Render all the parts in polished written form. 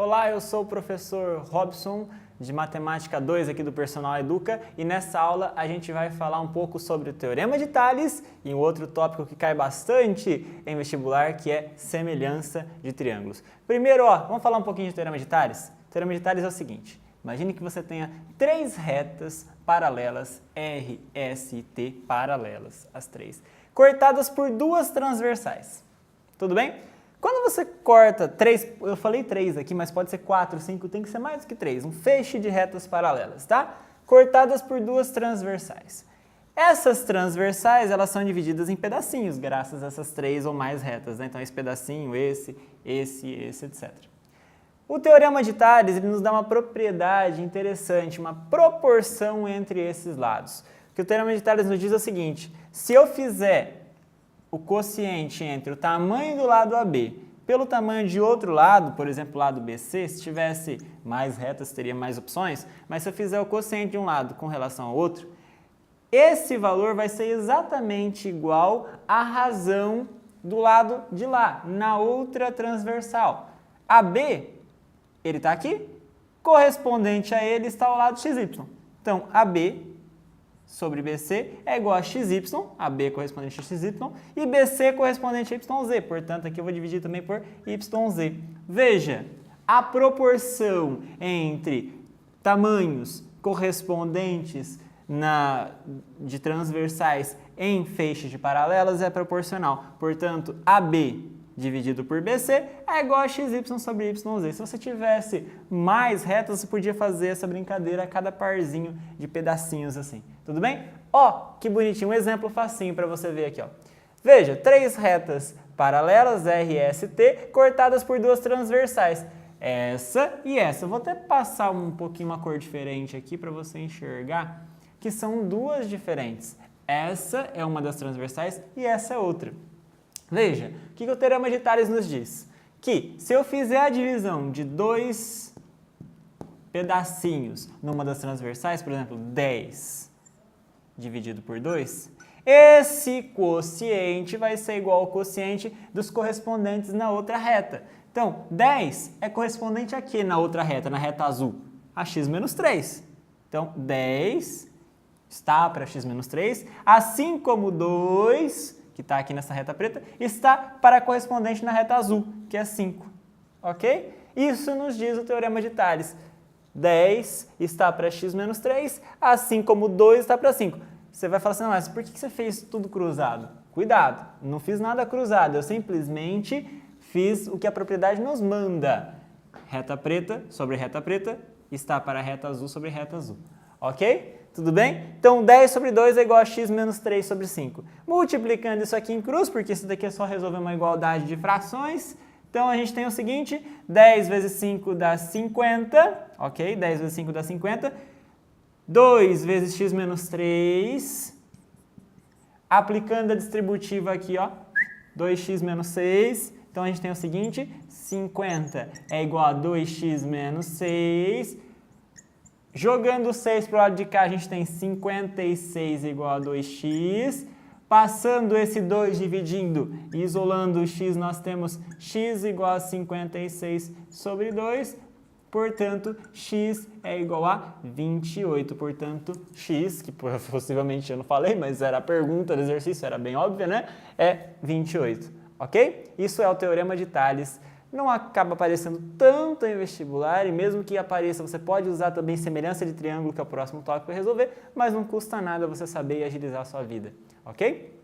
Olá, eu sou o professor Robson, de Matemática 2 aqui do Personal Educa, e nessa aula a gente vai falar um pouco sobre o Teorema de Tales e um outro tópico que cai bastante em vestibular, que é semelhança de triângulos. Primeiro, vamos falar um pouquinho de Teorema de Tales? O Teorema de Tales é o seguinte: imagine que você tenha três retas paralelas, R, S e T, paralelas, as três, cortadas por duas transversais. Tudo bem? Quando você corta três, eu falei três aqui, mas pode ser 4, 5, tem que ser mais do que três, um feixe de retas paralelas, tá? Cortadas por duas transversais. Essas transversais, elas são divididas em pedacinhos, graças a essas três ou mais retas, né? Então, esse pedacinho, esse, etc. O Teorema de Tales, ele nos dá uma propriedade interessante, uma proporção entre esses lados. O que o Teorema de Tales nos diz é o seguinte: se eu fizer o quociente entre o tamanho do lado AB pelo tamanho de outro lado, por exemplo, o lado BC, se tivesse mais retas, teria mais opções, mas se eu fizer o quociente de um lado com relação ao outro, esse valor vai ser exatamente igual à razão do lado de lá, na outra transversal. AB, ele está aqui, correspondente a ele está o lado XY. Então, AB sobre BC é igual a XY, AB correspondente a XY, e BC correspondente a YZ. Portanto, aqui eu vou dividir também por YZ. Veja, a proporção entre tamanhos correspondentes de transversais em feixes de paralelas é proporcional. Portanto, AB dividido por BC é igual a XY sobre YZ. Se você tivesse mais retas, você podia fazer essa brincadeira a cada parzinho de pedacinhos assim. Tudo bem? Que bonitinho, um exemplo facinho para você ver aqui, Veja, três retas paralelas, R, S, T, cortadas por duas transversais. Essa e essa. Eu vou até passar um pouquinho uma cor diferente aqui para você enxergar que são duas diferentes. Essa é uma das transversais e essa é outra. Veja, o que o Teorema de Tales nos diz? Que se eu fizer a divisão de dois pedacinhos numa das transversais, por exemplo, 10 dividido por 2, esse quociente vai ser igual ao quociente dos correspondentes na outra reta. Então, 10 é correspondente a quê na outra reta, na reta azul? A x menos 3. Então, 10 está para x menos 3, assim como 2... que está aqui nessa reta preta, está para a correspondente na reta azul, que é 5. Ok? Isso nos diz o Teorema de Tales. 10 está para x menos 3, assim como 2 está para 5. Você vai falar assim: não, mas por que você fez tudo cruzado? Cuidado, não fiz nada cruzado, eu simplesmente fiz o que a propriedade nos manda. Reta preta sobre reta preta está para a reta azul sobre reta azul. Ok? Tudo bem? Então, 10 sobre 2 é igual a x menos 3 sobre 5. Multiplicando isso aqui em cruz, porque isso daqui é só resolver uma igualdade de frações. Então, a gente tem o seguinte: 10 vezes 5 dá 50, ok? 10 vezes 5 dá 50. 2 vezes x menos 3. Aplicando a distributiva aqui, 2x menos 6. Então, a gente tem o seguinte: 50 é igual a 2x menos 6. Jogando 6 para o lado de cá, a gente tem 56 igual a 2x. Passando esse 2 dividindo e isolando o x, nós temos x igual a 56 sobre 2. Portanto, x é igual a 28. Portanto, x, que possivelmente eu não falei, mas era a pergunta do exercício, era bem óbvia, né? É 28, ok? Isso é o Teorema de Tales. Não acaba aparecendo tanto em vestibular, e mesmo que apareça, você pode usar também semelhança de triângulo, que é o próximo tópico para resolver, mas não custa nada você saber e agilizar a sua vida, ok?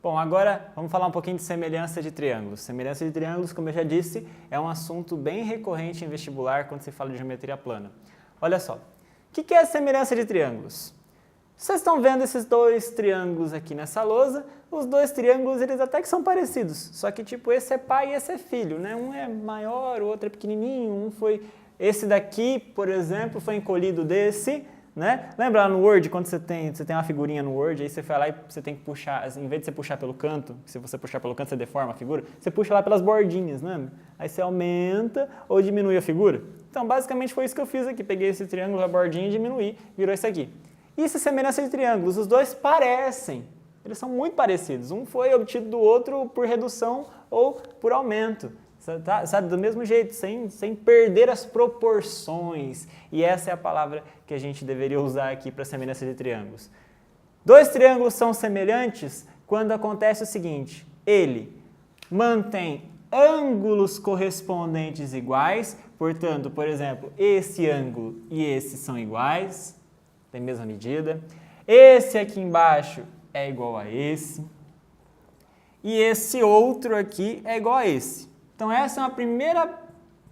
Bom, agora vamos falar um pouquinho de semelhança de triângulos. Semelhança de triângulos, como eu já disse, é um assunto bem recorrente em vestibular quando se fala de geometria plana. Olha só, o que é a semelhança de triângulos? Vocês estão vendo esses dois triângulos aqui nessa lousa? Os dois triângulos, eles até que são parecidos, só que tipo, esse é pai e esse é filho, né? Um é maior, o outro é pequenininho, esse daqui, por exemplo, foi encolhido desse, né? Lembra lá no Word, quando você tem uma figurinha no Word, aí você vai lá e você tem que puxar, em vez de você puxar pelo canto, se você puxar pelo canto você deforma a figura, você puxa lá pelas bordinhas, né? Aí você aumenta ou diminui a figura. Então, basicamente foi isso que eu fiz aqui, peguei esse triângulo, a bordinha e diminuí, virou isso aqui. Isso é semelhança de triângulos, os dois parecem, eles são muito parecidos, um foi obtido do outro por redução ou por aumento. sabe, do mesmo jeito, sem perder as proporções. E essa é a palavra que a gente deveria usar aqui para semelhança de triângulos. Dois triângulos são semelhantes quando acontece o seguinte: ele mantém ângulos correspondentes iguais, portanto, por exemplo, esse ângulo e esse são iguais, tem a mesma medida. Esse aqui embaixo é igual a esse. E esse outro aqui é igual a esse. Então, essa é uma primeira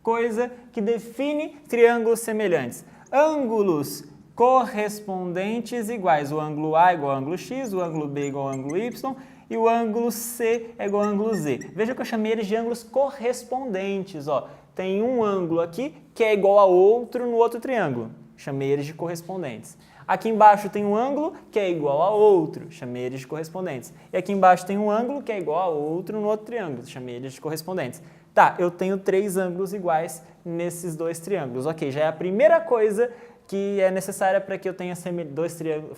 coisa que define triângulos semelhantes. Ângulos correspondentes iguais. O ângulo A é igual ao ângulo X, o ângulo B é igual ao ângulo Y e o ângulo C é igual ao ângulo Z. Veja que eu chamei eles de ângulos correspondentes. Ó. Tem um ângulo aqui que é igual a outro no outro triângulo. Chamei eles de correspondentes. Aqui embaixo tem um ângulo que é igual a outro, chamei eles de correspondentes. E aqui embaixo tem um ângulo que é igual a outro no outro triângulo, chamei eles de correspondentes. Tá, eu tenho 3 ângulos iguais nesses 2 triângulos. Ok, já é a primeira coisa que é necessária para que eu tenha dois triângulos,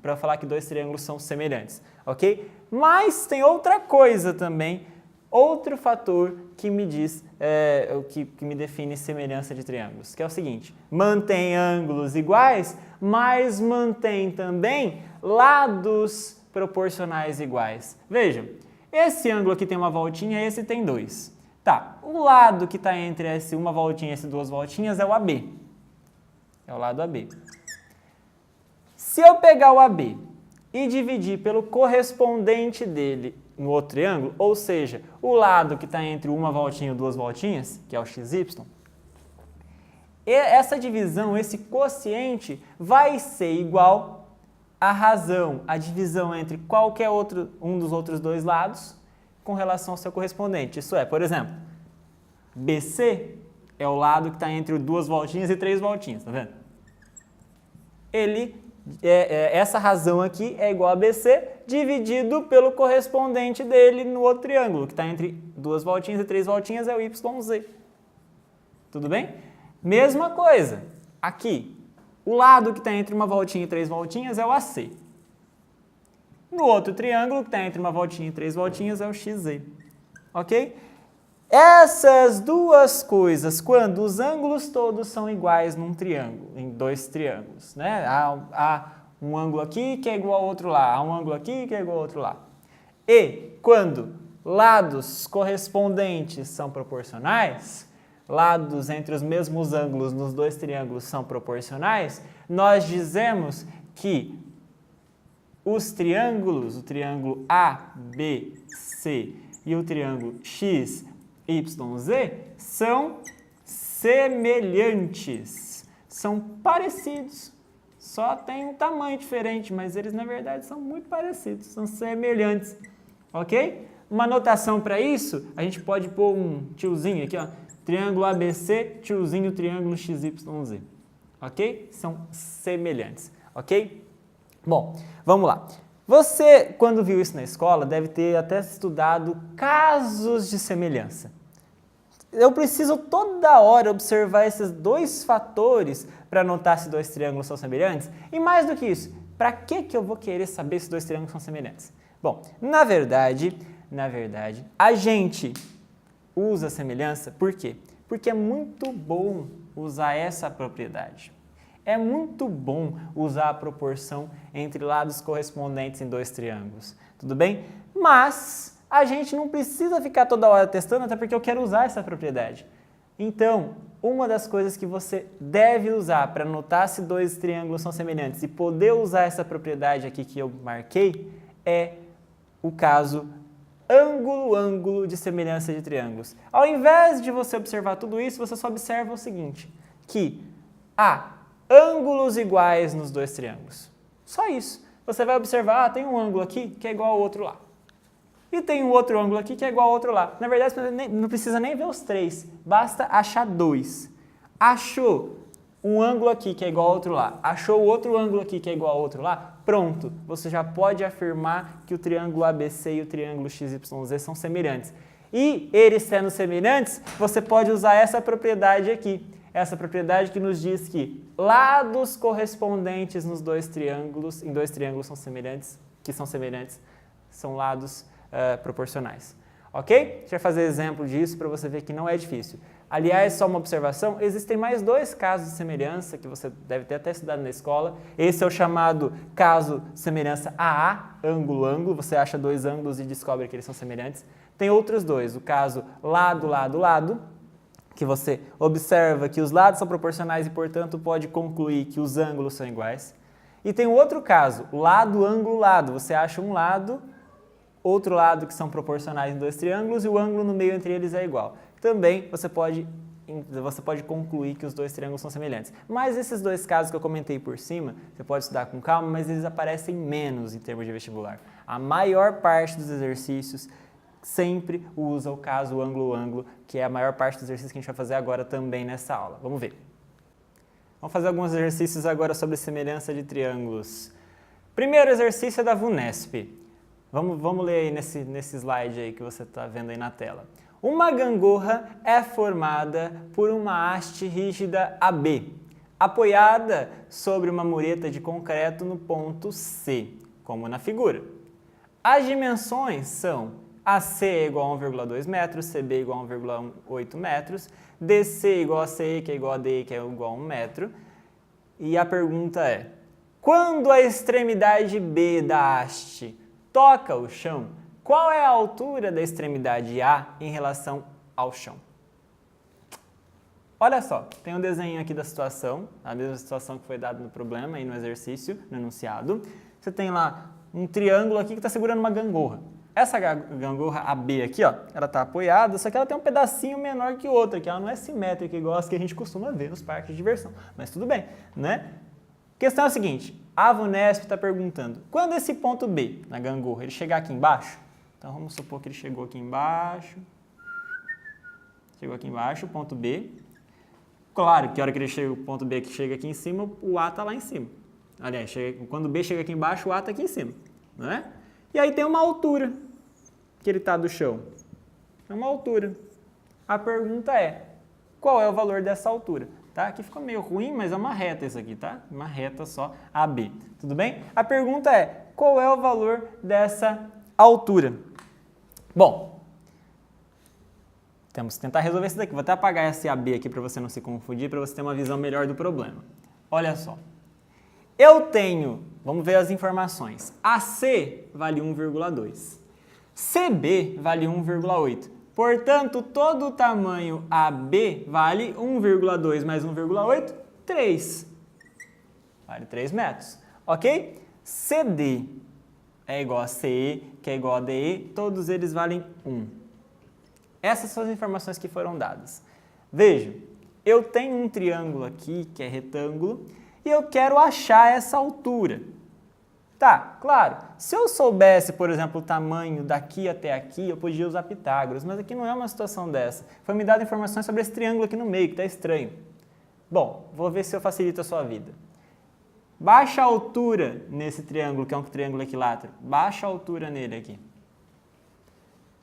para falar que 2 triângulos são semelhantes, ok? Mas tem outra coisa também, outro fator que me diz, que me define semelhança de triângulos, que é o seguinte: mantém ângulos iguais, mas mantém também lados proporcionais iguais. Vejam, esse ângulo aqui tem uma voltinha, esse tem 2. Tá, o lado que está entre uma voltinha e essas 2 voltinhas é o AB. É o lado AB. Se eu pegar o AB e dividir pelo correspondente dele no outro triângulo, ou seja, o lado que está entre uma voltinha e 2 voltinhas, que é o XY, essa divisão, esse quociente, vai ser igual à razão, a divisão entre qualquer um dos outros 2 lados com relação ao seu correspondente. Isso é, por exemplo, BC é o lado que está entre 2 voltinhas e 3 voltinhas, tá vendo? Essa razão aqui é igual a BC dividido pelo correspondente dele no outro triângulo, que está entre 2 voltinhas e 3 voltinhas, é o YZ. Tudo bem? Mesma coisa, aqui, o lado que está entre uma voltinha e 3 voltinhas é o AC. No outro triângulo, que está entre uma voltinha e 3 voltinhas, é o XZ. Ok? Essas duas coisas, quando os ângulos todos são iguais num triângulo, em 2 triângulos, né? Há um ângulo aqui que é igual ao outro lá, há um ângulo aqui que é igual ao outro lá. E quando lados correspondentes são proporcionais, lados entre os mesmos ângulos nos 2 triângulos são proporcionais, nós dizemos que os triângulos, o triângulo ABC e o triângulo XYZ, são semelhantes, são parecidos, só tem um tamanho diferente, mas eles na verdade são muito parecidos, são semelhantes, ok? Uma notação para isso, a gente pode pôr um tiozinho aqui, ó, triângulo ABC, tiozinho, triângulo XYZ, ok? São semelhantes, ok? Bom, vamos lá. Você, quando viu isso na escola, deve ter até estudado casos de semelhança. Eu preciso toda hora observar esses 2 fatores para notar se 2 triângulos são semelhantes. E mais do que isso, para que eu vou querer saber se 2 triângulos são semelhantes? Bom, na verdade, a gente usa semelhança por quê? Porque é muito bom usar essa propriedade. É muito bom usar a proporção entre lados correspondentes em 2 triângulos, tudo bem? Mas a gente não precisa ficar toda hora testando, até porque eu quero usar essa propriedade. Então, uma das coisas que você deve usar para notar se 2 triângulos são semelhantes e poder usar essa propriedade aqui que eu marquei é o caso ângulo-ângulo de semelhança de triângulos. Ao invés de você observar tudo isso, você só observa o seguinte, que há ângulos iguais nos 2 triângulos. Só isso. Você vai observar, tem um ângulo aqui que é igual ao outro lá. E tem um outro ângulo aqui que é igual ao outro lá. Na verdade, não precisa nem ver os 3, basta achar 2. Achou um ângulo aqui que é igual ao outro lá, achou o outro ângulo aqui que é igual ao outro lá, pronto, você já pode afirmar que o triângulo ABC e o triângulo XYZ são semelhantes. E eles sendo semelhantes, você pode usar essa propriedade aqui. Essa propriedade que nos diz que lados correspondentes nos 2 triângulos, em 2 triângulos são semelhantes, são lados proporcionais. Ok? A gente vai fazer exemplo disso para você ver que não é difícil. Aliás, só uma observação, existem mais 2 casos de semelhança que você deve ter até estudado na escola. Esse é o chamado caso semelhança AA, ângulo-ângulo. Você acha 2 ângulos e descobre que eles são semelhantes. Tem outros 2, o caso lado, lado, lado, que você observa que os lados são proporcionais e, portanto, pode concluir que os ângulos são iguais. E tem o outro caso, lado, ângulo, lado. Você acha um lado, outro lado que são proporcionais em 2 triângulos e o ângulo no meio entre eles é igual. Também você pode concluir que os 2 triângulos são semelhantes. Mas esses 2 casos que eu comentei por cima, você pode estudar com calma, mas eles aparecem menos em termos de vestibular. A maior parte dos exercícios sempre usa o caso ângulo-ângulo, que é a maior parte dos exercícios que a gente vai fazer agora também nessa aula. Vamos ver. Vamos fazer alguns exercícios agora sobre semelhança de triângulos. Primeiro exercício é da VUNESP. Vamos ler aí nesse slide aí que você está vendo aí na tela. Uma gangorra é formada por uma haste rígida AB, apoiada sobre uma mureta de concreto no ponto C, como na figura. As dimensões são AC é igual a 1,2 metros, CB é igual a 1,8 metros, DC é igual a CE, que é igual a DE, que é igual a 1 metro. E a pergunta é, quando a extremidade B da haste toca o chão, qual é a altura da extremidade A em relação ao chão? Olha só, tem um desenho aqui da situação, a mesma situação que foi dada no problema e no exercício, no enunciado. Você tem lá um triângulo aqui que está segurando uma gangorra. Essa gangorra AB aqui, ó, ela está apoiada, só que ela tem um pedacinho menor que outra, que ela não é simétrica igual as que a gente costuma ver nos parques de diversão. Mas tudo bem, né? A questão é a seguinte, a VUNESP está perguntando, quando esse ponto B na gangorra, ele chegar aqui embaixo, então vamos supor que ele chegou aqui embaixo, o ponto B. Claro que a hora que ele chega, o ponto B que chega aqui em cima, o A está lá em cima. Aliás, quando o B chega aqui embaixo, o A está aqui em cima, não é? E aí tem uma altura que ele está do chão. É uma altura. A pergunta é, qual é o valor dessa altura? Tá? Aqui ficou meio ruim, mas é uma reta isso aqui, tá? Uma reta só AB. Tudo bem? A pergunta é, qual é o valor dessa altura? Bom, temos que tentar resolver isso daqui. Vou até apagar esse AB aqui para você não se confundir, para você ter uma visão melhor do problema. Olha só. Eu tenho, vamos ver as informações. AC vale 1,2. CB vale 1,8. Portanto, todo o tamanho AB vale 1,2 mais 1,8, 3. Vale 3 metros. Ok? CD é igual a CE, que é igual a DE, todos eles valem 1. Essas são as informações que foram dadas. Veja, eu tenho um triângulo aqui, que é retângulo, e eu quero achar essa altura. Tá, claro, se eu soubesse, por exemplo, o tamanho daqui até aqui, eu podia usar Pitágoras, mas aqui não é uma situação dessa. Foi me dado informações sobre esse triângulo aqui no meio, que está estranho. Bom, vou ver se eu facilito a sua vida. Baixa a altura nesse triângulo, que é um triângulo equilátero. Baixa a altura nele aqui.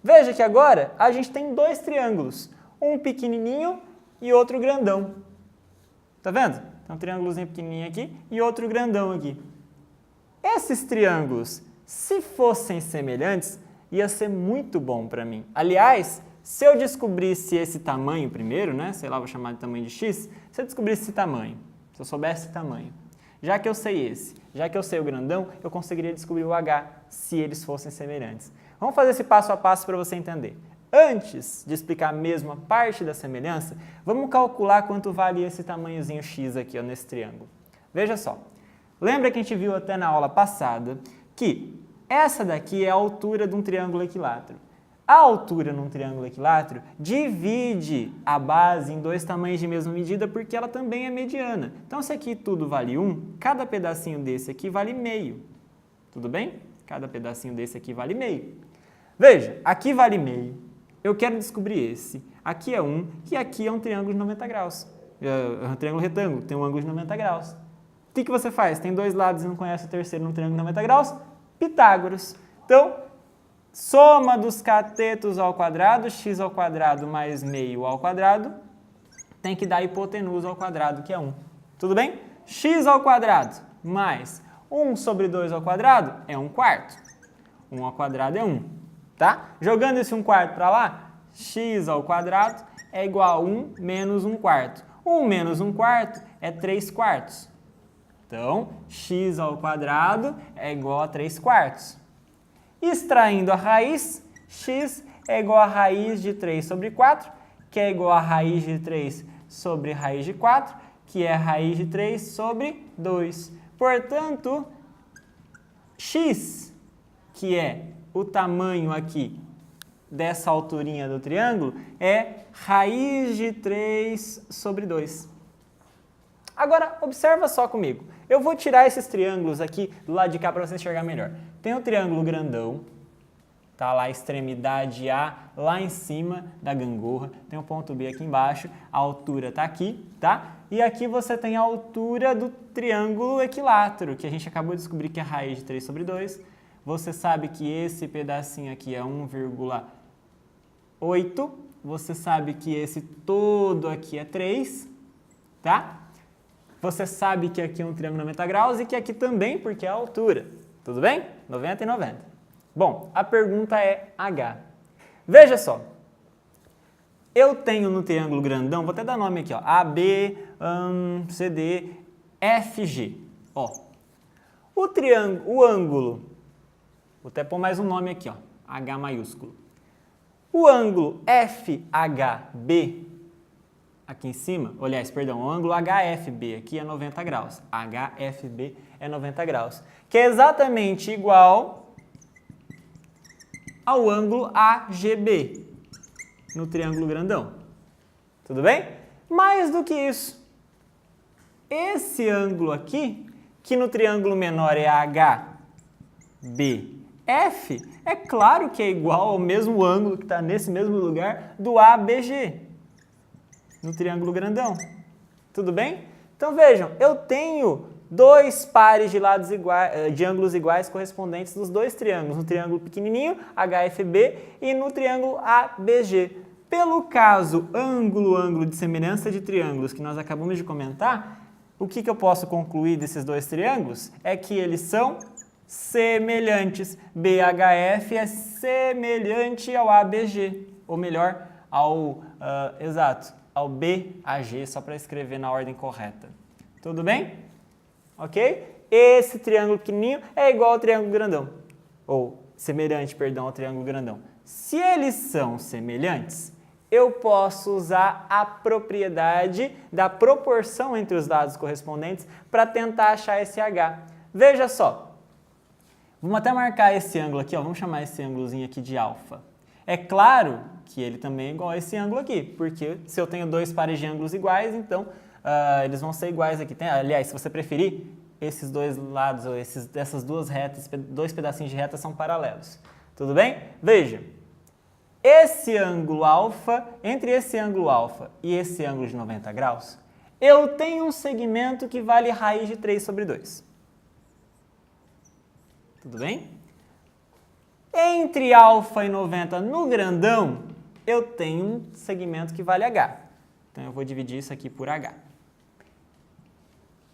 Veja que agora a gente tem 2 triângulos, um pequenininho e outro grandão. Tá vendo? Tem um triângulozinho pequenininho aqui e outro grandão aqui. Esses triângulos, se fossem semelhantes, ia ser muito bom para mim. Aliás, se eu descobrisse esse tamanho primeiro, né? Sei lá, vou chamar de tamanho de x. Se eu descobrisse esse tamanho, se eu soubesse esse tamanho, já que eu sei esse, já que eu sei o grandão, eu conseguiria descobrir o h se eles fossem semelhantes. Vamos fazer esse passo a passo para você entender. Antes de explicar mesmo a parte da semelhança, vamos calcular quanto vale esse tamanhozinho x aqui, ó, nesse triângulo. Veja só. Lembra que a gente viu até na aula passada que essa daqui é a altura de um triângulo equilátero. A altura num triângulo equilátero divide a base em 2 tamanhos de mesma medida porque ela também é mediana. Então, se aqui tudo vale 1, cada pedacinho desse aqui vale meio. Tudo bem? Cada pedacinho desse aqui vale meio. Veja, aqui vale meio. Eu quero descobrir esse. Aqui é 1 e aqui é um triângulo de 90 graus. É um triângulo retângulo, tem um ângulo de 90 graus. O que você faz? Tem 2 lados e não conhece o terceiro num triângulo de 90 graus? Pitágoras. Então, soma dos catetos ao quadrado, x ao quadrado mais meio ao quadrado, tem que dar hipotenusa ao quadrado, que é 1. Tudo bem? X ao quadrado mais 1 sobre 2 ao quadrado é 1/4. 1 ao quadrado é 1. tá? Jogando esse 1/4 para lá, x ao quadrado é igual a 1 menos 1/4. 1 menos 1/4 é 3/4. Então, x ao quadrado é igual a 3/4. Extraindo a raiz, x é igual a raiz de 3 sobre 4, que é igual a raiz de 3 sobre raiz de 4, que é raiz de 3 sobre 2. Portanto, x, que é o tamanho aqui dessa alturinha do triângulo, é raiz de 3 sobre 2. Agora, observa só comigo. Eu vou tirar esses triângulos aqui do lado de cá para você enxergar melhor. Tem o triângulo grandão, tá lá a extremidade A, lá em cima da gangorra. Tem o ponto B aqui embaixo, a altura está aqui, tá? E aqui você tem a altura do triângulo equilátero, que a gente acabou de descobrir que é raiz de 3 sobre 2. Você sabe que esse pedacinho aqui é 1,8. Você sabe que esse todo aqui é 3, tá? Você sabe que aqui é um triângulo 90 graus e que aqui também, porque é a altura. Tudo bem? 90 e 90. Bom, a pergunta é H. Veja só. Eu tenho no triângulo grandão, vou até dar nome aqui, ó, AB, CD, FG. Ó, o ângulo, vou até pôr mais um nome aqui, ó, H maiúsculo. O ângulo FHB, aqui em cima, aliás, perdão, o ângulo HFB aqui é 90 graus. HFB é 90 graus, que é exatamente igual ao ângulo AGB no triângulo grandão. Tudo bem? Mais do que isso, esse ângulo aqui, que no triângulo menor é HBF, é claro que é igual ao mesmo ângulo que está nesse mesmo lugar do ABG no triângulo grandão. Tudo bem? Então vejam, eu tenho dois pares de lados iguais, de ângulos iguais correspondentes nos dois triângulos, no triângulo pequenininho, HFB, e no triângulo ABG. Pelo caso ângulo de semelhança de triângulos que nós acabamos de comentar, o que eu posso concluir desses dois triângulos? É que eles são semelhantes. BHF é semelhante ao ABG, ou melhor, ao BAG, só para escrever na ordem correta. Tudo bem? Ok? Esse triângulo pequenininho é igual ao triângulo grandão. Ou semelhante, perdão, ao triângulo grandão. Se eles são semelhantes, eu posso usar a propriedade da proporção entre os lados correspondentes para tentar achar esse H. Veja só. Vamos até marcar esse ângulo aqui, ó, vamos chamar esse ângulozinho aqui de alfa. É claro que ele também é igual a esse ângulo aqui, porque se eu tenho dois pares de ângulos iguais, então eles vão ser iguais aqui. Aliás, se você preferir, esses dois lados, ou essas duas retas, dois pedacinhos de reta são paralelos. Tudo bem? Veja, esse ângulo alfa, entre esse ângulo alfa e esse ângulo de 90 graus, eu tenho um segmento que vale raiz de 3 sobre 2. Tudo bem? Entre alfa e 90 no grandão, eu tenho um segmento que vale H. Então, eu vou dividir isso aqui por H.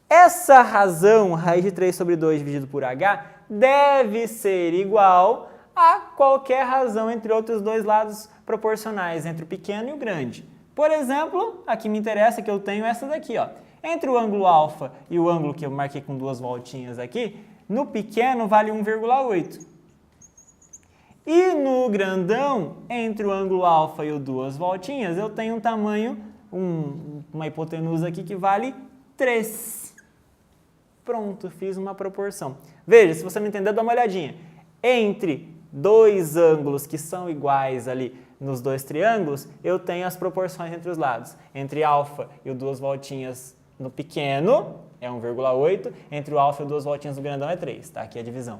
Essa razão, raiz de 3 sobre 2 dividido por H, deve ser igual a qualquer razão entre outros dois lados proporcionais, entre o pequeno e o grande. Por exemplo, aqui me interessa que eu tenho essa daqui, ó. Entre o ângulo alfa e o ângulo que eu marquei com duas voltinhas aqui, no pequeno vale 1,8. E no grandão, entre o ângulo alfa e o duas voltinhas, eu tenho um tamanho, uma hipotenusa aqui que vale 3. Pronto, fiz uma proporção. Veja, se você não entender, dá uma olhadinha. Entre dois ângulos que são iguais ali nos dois triângulos, eu tenho as proporções entre os lados. Entre alfa e o duas voltinhas no pequeno, é 1,8. Entre o alfa e o duas voltinhas no grandão é 3. Tá? Aqui é a divisão.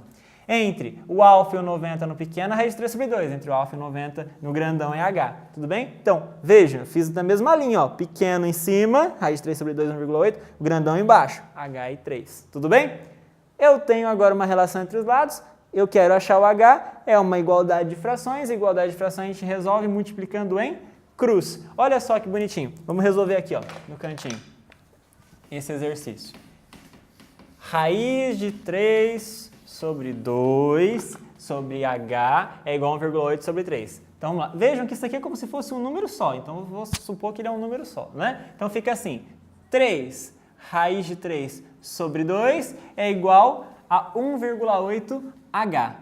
Entre o alfa e o 90 no pequeno, a raiz de 3 sobre 2. Entre o alfa e o 90 no grandão é H. Tudo bem? Então, veja, fiz na mesma linha, ó. Pequeno em cima, raiz de 3 sobre 2, 1,8. O grandão embaixo, H e 3. Tudo bem? Eu tenho agora uma relação entre os lados. Eu quero achar o H. É uma igualdade de frações. Igualdade de frações a gente resolve multiplicando em cruz. Olha só que bonitinho. Vamos resolver aqui, ó, no cantinho. Esse exercício. Raiz de 3 sobre 2 sobre H é igual a 1,8 sobre 3. Então, vamos lá. Vejam que isso aqui é como se fosse um número só. Então, eu vou supor que ele é um número só, né? Então, fica assim. 3 raiz de 3 sobre 2 é igual a 1,8H.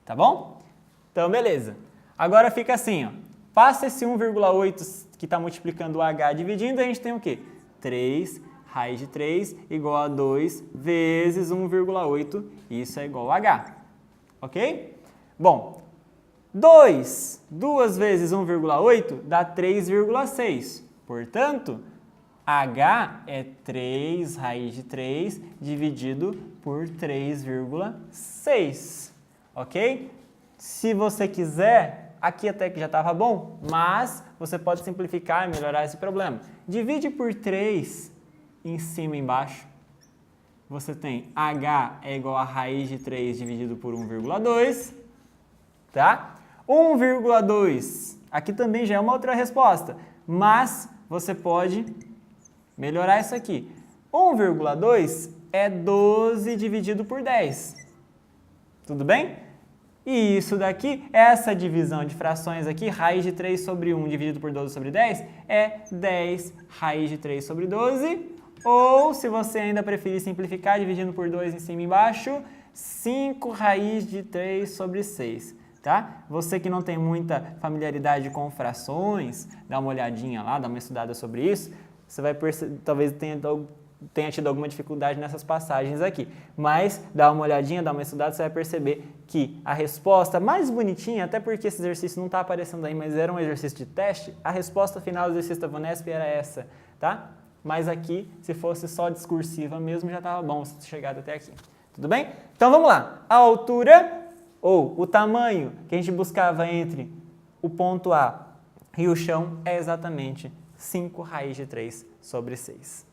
Tá bom? Então, beleza. Agora fica assim, ó. Passa esse 1,8 que está multiplicando o H dividindo, a gente tem o quê? 3 raiz de 3 igual a 2 vezes 1,8, isso é igual a H. Ok? Bom, 2 vezes 1,8 dá 3,6. Portanto, H é 3 raiz de 3 dividido por 3,6. Ok? Se você quiser, aqui até que já estava bom, mas você pode simplificar e melhorar esse problema. Divide por 3 em cima e embaixo. Você tem H é igual a raiz de 3 dividido por 1,2. Tá? 1,2. Aqui também já é uma outra resposta, mas você pode melhorar isso aqui. 1,2 é 12 dividido por 10. Tudo bem? E isso daqui, essa divisão de frações aqui, raiz de 3 sobre 1 dividido por 12 sobre 10, é 10 raiz de 3 sobre 12. Ou, se você ainda preferir simplificar, dividindo por 2 em cima e embaixo, 5 raiz de 3 sobre 6. Tá? Você que não tem muita familiaridade com frações, dá uma olhadinha lá, dá uma estudada sobre isso, você vai perceber, talvez tenha tido alguma dificuldade nessas passagens aqui. Mas dá uma olhadinha, dá uma estudada, você vai perceber que a resposta mais bonitinha, até porque esse exercício não está aparecendo aí, mas era um exercício de teste, a resposta final do exercício da VUNESP era essa, tá? Mas aqui, se fosse só discursiva mesmo, já estava bom se chegado até aqui. Tudo bem? Então vamos lá. A altura ou o tamanho que a gente buscava entre o ponto A e o chão é exatamente 5 raiz de 3 sobre 6.